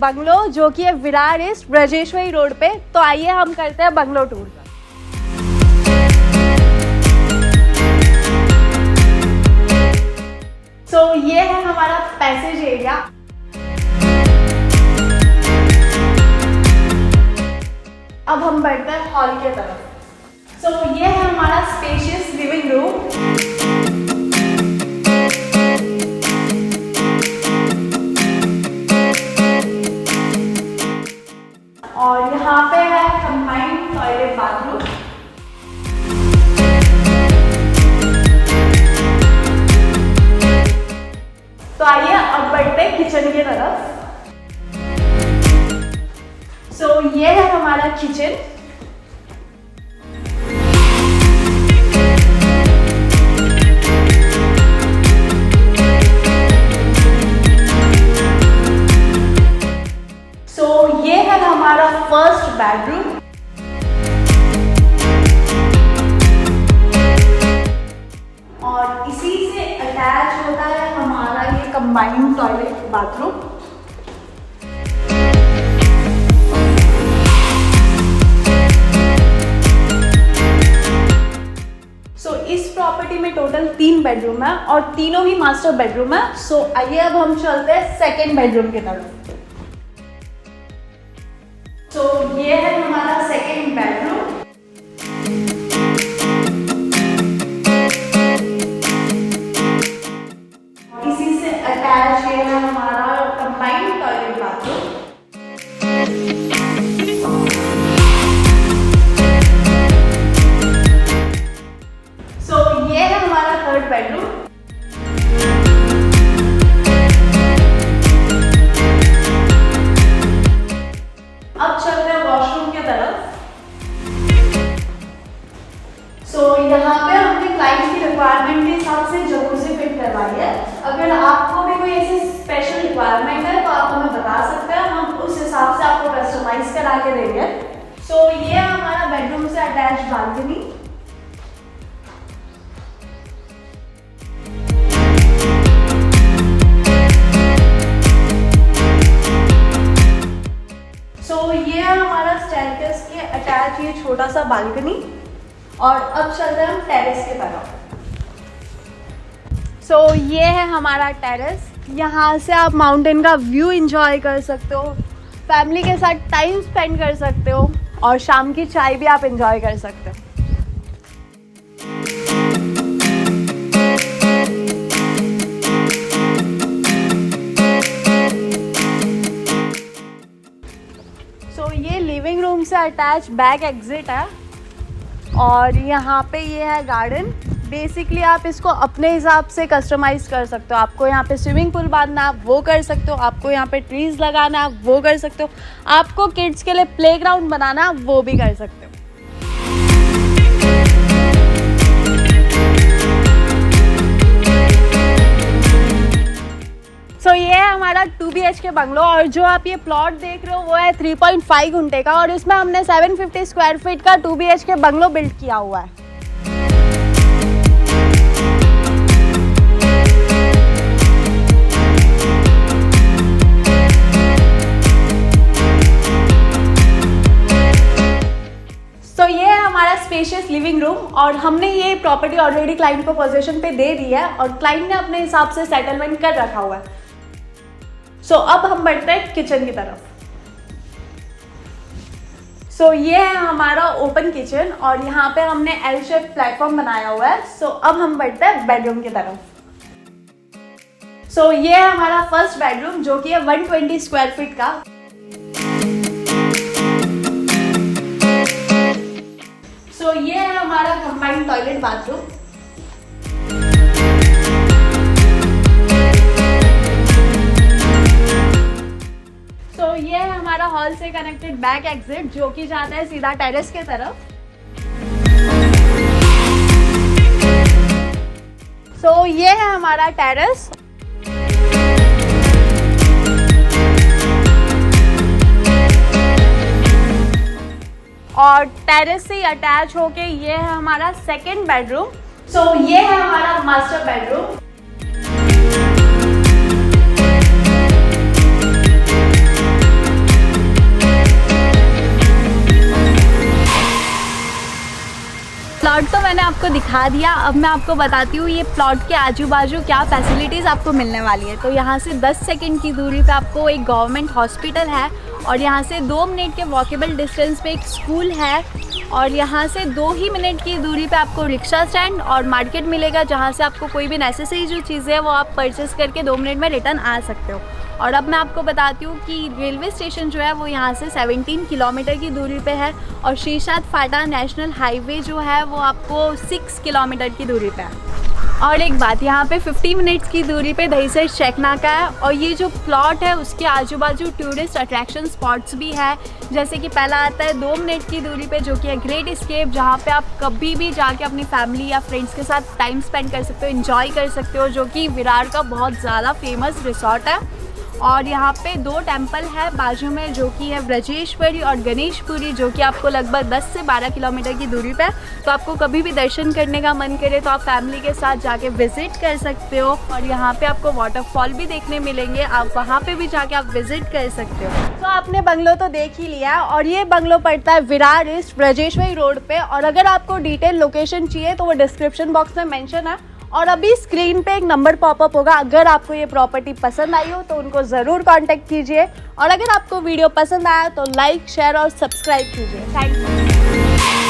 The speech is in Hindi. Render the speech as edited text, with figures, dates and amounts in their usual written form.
बंगलो जो कि है विरार ईस्ट ब्रजेश्वरी रोड पे। तो आइए हम करते हैं बंगलो टूर। तो ये है हमारा पैसेज एरिया। अब हम बढ़ते हैं हॉल के तरफ। तो ये है हमारा स्पेशियस लिविंग रूम। और यहाँ पे है कंबाइंड टॉयलेट बाथरूम। तो आइए अब बढ़ते हैं किचन की तरफ। सो ये है हमारा किचन। ये है हमारा फर्स्ट बेडरूम। और इसी से अटैच होता है हमारा ये कंबाइंड टॉयलेट बाथरूम। इस प्रॉपर्टी में टोटल 3 बेडरूम है और तीनों ही मास्टर बेडरूम है। आइए अब हम चलते हैं सेकेंड बेडरूम की तरफ। ये है हमारा सेकेंड बेडरूम। इसी से अटैच ये है हमारा कंबाइंड टॉयलेट बाथरूम। ये है हमारा थर्ड बेडरूम। यहाँ पे हमने क्लाइंट की रिक्वायरमेंट के हिसाब से जकूज़ी फिट करवाई है। अगर आपको भी कोई ऐसी स्पेशल रिक्वायरमेंट है तो आप हमें बता सकते हैं, हम उस हिसाब से आपको कस्टमाइज करा के देंगे। ये हमारा बेडरूम से अटैच बालकनी। ये है हमारा स्टेयरकेस के अटैच ये छोटा सा बालकनी। और अब चल रहे हैं हम टेरेस की तरफ। ये है हमारा टेरेस। यहाँ से आप माउंटेन का व्यू एंजॉय कर सकते हो, फैमिली के साथ टाइम स्पेंड कर सकते हो और शाम की चाय भी आप एंजॉय कर सकते हो। ये लिविंग रूम से अटैच बैक एग्जिट है और यहाँ पे ये है गार्डन। बेसिकली आप इसको अपने हिसाब से कस्टमाइज कर सकते हो। आपको यहाँ पे स्विमिंग पूल बांधना है वो कर सकते हो, आपको यहाँ पे ट्रीज लगाना है वो कर सकते हो, आपको किड्स के लिए प्लेग्राउंड बनाना है वो भी कर सकते हो। ये है हमारा 2 BHK बंगलो और जो आप ये प्लॉट देख रहे हो वो है 3.5 घंटे का और इसमें हमने 750 स्क्वायर फीट का 2 BHK बंगलो बिल्ड किया हुआ है। ये है हमारा स्पेशियस लिविंग रूम और हमने ये प्रॉपर्टी ऑलरेडी क्लाइंट को पोजीशन पे दे दी है और क्लाइंट ने अपने हिसाब से सेटलमेंट कर रखा हुआ है। अब हम बढ़ते हैं किचन की तरफ। ये है हमारा ओपन किचन और यहाँ पे हमने एल शेप प्लेटफॉर्म बनाया हुआ है। अब हम बढ़ते हैं बेडरूम की तरफ। ये है हमारा फर्स्ट बेडरूम जो कि है 120 स्क्वायर फीट का। ये है हमारा कंबाइंड टॉयलेट बाथरूम। ये है हमारा हॉल से कनेक्टेड बैक एग्जिट जो कि जाता है सीधा टेरेस के तरफ। ये है हमारा टेरेस। और टेरेस से अटैच होके ये है हमारा सेकंड बेडरूम। ये है हमारा मास्टर बेडरूम। प्लॉट तो मैंने आपको दिखा दिया, अब मैं आपको बताती हूँ ये प्लॉट के आजू बाजू क्या फैसिलिटीज़ आपको मिलने वाली है। तो यहाँ से 10 सेकंड की दूरी पे आपको एक गवर्नमेंट हॉस्पिटल है, और यहाँ से 2 मिनट के वॉकेबल डिस्टेंस पे एक स्कूल है, और यहाँ से 2 ही मिनट की दूरी पे आपको रिक्शा स्टैंड और मार्केट मिलेगा, जहाँ से आपको कोई भी नेसेसरी जो चीज़ें हैं वो आप परचेस करके 2 मिनट में रिटर्न आ सकते हो। और अब मैं आपको बताती हूँ कि रेलवे स्टेशन जो है वो यहाँ से 17 किलोमीटर की दूरी पे है, और शीशाद फाटा नेशनल हाईवे जो है वो आपको 6 किलोमीटर की दूरी पे है। और एक बात, यहाँ पे 50 मिनट्स की दूरी पे दहीसर चेक नाका है, और ये जो प्लॉट है उसके आजू बाजू टूरिस्ट अट्रैक्शन स्पॉट्स भी है। जैसे कि पहला आता है 2 मिनट की दूरी पे जो कि है ग्रेट एस्केप, जहाँ पे आप कभी भी जाके अपनी फैमिली या फ्रेंड्स के साथ टाइम स्पेंड कर सकते हो, एंजॉय कर सकते हो, जो कि विरार का बहुत ज़्यादा फेमस रिसोर्ट है। और यहाँ पे 2 टेम्पल है बाजू में, जो कि है ब्रजेश्वरी और गणेशपुरी, जो कि आपको लगभग 10 से 12 किलोमीटर की दूरी पे। तो आपको कभी भी दर्शन करने का मन करे तो आप फैमिली के साथ जाके विजिट कर सकते हो, और यहाँ पे आपको वाटरफॉल भी देखने मिलेंगे, आप वहाँ पे भी जाके आप विजिट कर सकते हो। तो आपने बंगलो तो देख ही लिया, और ये बंगलो पड़ता है विरार ईस्ट ब्रजेश्वरी रोड पे, और अगर आपको डिटेल लोकेशन चाहिए तो वो डिस्क्रिप्शन बॉक्स में मेंशन है, और अभी स्क्रीन पे एक नंबर पॉपअप होगा। अगर आपको ये प्रॉपर्टी पसंद आई हो तो उनको ज़रूर कांटेक्ट कीजिए, और अगर आपको वीडियो पसंद आया तो लाइक, शेयर और सब्सक्राइब कीजिए। Thank you.